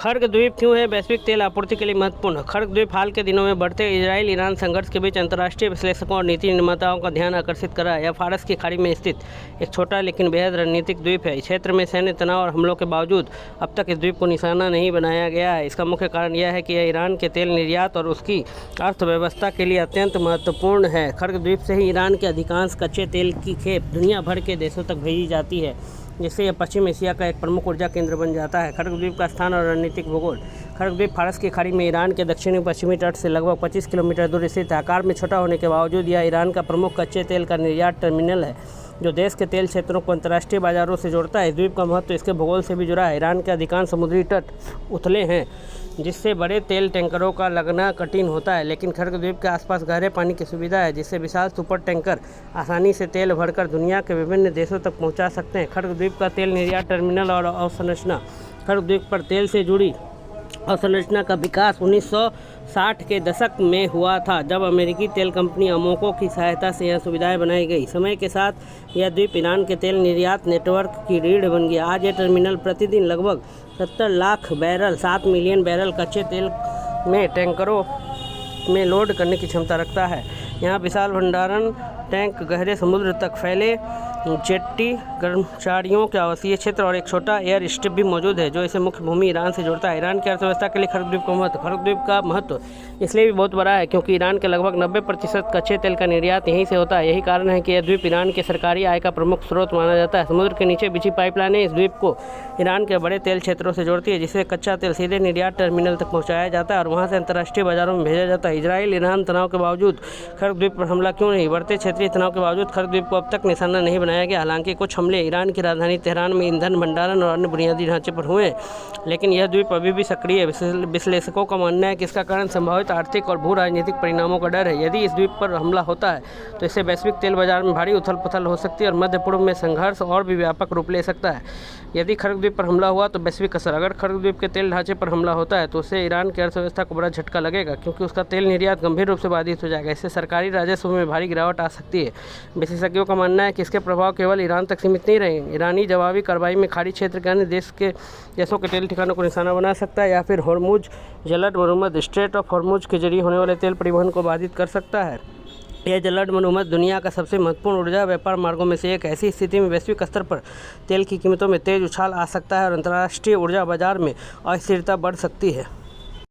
खर्ग द्वीप क्यों है वैश्विक तेल आपूर्ति के लिए महत्वपूर्ण? खर्ग द्वीप हाल के दिनों में बढ़ते इजराइल ईरान संघर्ष के बीच अंतर्राष्ट्रीय विश्लेषकों और नीति निर्माताओं का ध्यान आकर्षित कर रहा है। यह फारस की खाड़ी में स्थित एक छोटा लेकिन बेहद रणनीतिक द्वीप है। इस क्षेत्र में सैन्य तनाव और हमलों के बावजूद अब तक इस द्वीप को निशाना नहीं बनाया गया है। इसका मुख्य कारण यह है कि यह ईरान के तेल निर्यात और उसकी अर्थव्यवस्था के लिए अत्यंत महत्वपूर्ण है। खर्ग द्वीप से ही ईरान के अधिकांश कच्चे तेल की खेप दुनिया भर के देशों तक भेजी जाती है, जिससे यह पश्चिम एशिया का एक प्रमुख ऊर्जा केंद्र बन जाता है। खर्ग द्वीप का स्थान और रणनीतिक भूगोल। खर्ग द्वीप फारस की खाड़ी में ईरान के दक्षिणी पश्चिमी तट से लगभग 25 किलोमीटर दूर स्थित है। आकार में छोटा होने के बावजूद यह ईरान का प्रमुख कच्चे तेल का निर्यात टर्मिनल है, जो देश के तेल क्षेत्रों को अंतर्राष्ट्रीय बाजारों से जोड़ता है। इस द्वीप का महत्व इसके भूगोल से भी जुड़ा है। ईरान के अधिकांश समुद्री तट उथले हैं, जिससे बड़े तेल टैंकरों का लगना कठिन होता है, लेकिन खर्ग द्वीप के आसपास गहरे पानी की सुविधा है, जिससे विशाल सुपर टैंकर आसानी से तेल भरकर दुनिया के विभिन्न देशों तक पहुंचा सकते हैं। खर्ग द्वीप का तेल निर्यात टर्मिनल और अवसंरचना। खर्ग द्वीप पर तेल से जुड़ी अवसंरचना का विकास 1960 के दशक में हुआ था, जब अमेरिकी तेल कंपनी अमोको की सहायता से यह सुविधाएं बनाई गई। समय के साथ यह द्वीप ईरान के तेल निर्यात नेटवर्क की रीढ़ बन गया। आज यह टर्मिनल प्रतिदिन लगभग 70 लाख बैरल 7 मिलियन बैरल कच्चे तेल में टैंकरों में लोड करने की क्षमता रखता है। यहाँ विशाल भंडारण टैंक गहरे समुद्र तक फैले जेट्टी, कर्मचारियों के आवासीय क्षेत्र और एक छोटा एयर स्ट्रिप भी मौजूद है, जो इसे मुख्य भूमि ईरान से जोड़ता है। ईरान की अर्थव्यवस्था के लिए खर्ग द्वीप का महत्व। खर्ग द्वीप का महत्व इसलिए भी बहुत बड़ा है क्योंकि ईरान के लगभग 90% कच्चे तेल का निर्यात यहीं से होता है। यही कारण है कि यह द्वीप ईरान के सरकारी आय का प्रमुख स्रोत माना जाता है। समुद्र के नीचे बिछी पाइपलाइनें इस द्वीप को ईरान के बड़े तेल क्षेत्रों से जोड़ती है, जिससे कच्चा तेल सीधे निर्यात टर्मिनल तक पहुँचाया जाता है और वहाँ से अंतर्राष्ट्रीय बाजारों में भेजा जाता है। इजराइल ईरान तनाव के बावजूद खर्ग द्वीप पर हमला क्यों नहीं? बढ़ते क्षेत्रीय तनाव के बावजूद खर्ग द्वीप को अब तक निशाना नहीं बनाया गया। हालांकि कुछ हमले ईरान की राजधानी तेहरान में ईंधन भंडारण और अन्य बुनियादी ढांचे पर हुए, लेकिन यह द्वीप अभी भी सक्रिय है। विश्लेषकों का मानना है कि इसका कारण संभावित आर्थिक और भू राजनीतिक परिणामों का डर है। यदि इस द्वीप पर हमला होता है तो इससे वैश्विक तेल बाजार में भारी उथल पुथल हो सकती है और मध्य पूर्व में संघर्ष और भी व्यापक रूप ले सकता है। यदि खर्ग द्वीप पर हमला हुआ तो वैश्विक असर। अगर खर्ग द्वीप के तेल ढांचे पर हमला होता है तो उससे ईरान की अर्थव्यवस्था को बड़ा झटका लगेगा, क्योंकि उसका तेल निर्यात गंभीर रूप से बाधित हो जाएगा। इससे सरकारी राजस्व में भारी गिरावट आ सकती है। विशेषज्ञों का मानना है कि इसके प्रभाव केवल ईरान तक सीमित नहीं रहेंगे। ईरानी जवाबी कार्रवाई में खाड़ी क्षेत्र के अन्य देशों के तेल ठिकानों को निशाना बना सकता है, या फिर हॉर्मुज जलद मरुमत स्ट्रेट ऑफ हॉर्मुज के जरिए होने वाले तेल परिवहन को बाधित कर सकता है। यह जलद मरुमत दुनिया का सबसे महत्वपूर्ण ऊर्जा व्यापार मार्गों में से एक। ऐसी स्थिति में वैश्विक स्तर पर तेल की कीमतों में तेज उछाल आ सकता है और अंतर्राष्ट्रीय ऊर्जा बाजार में अस्थिरता बढ़ सकती है।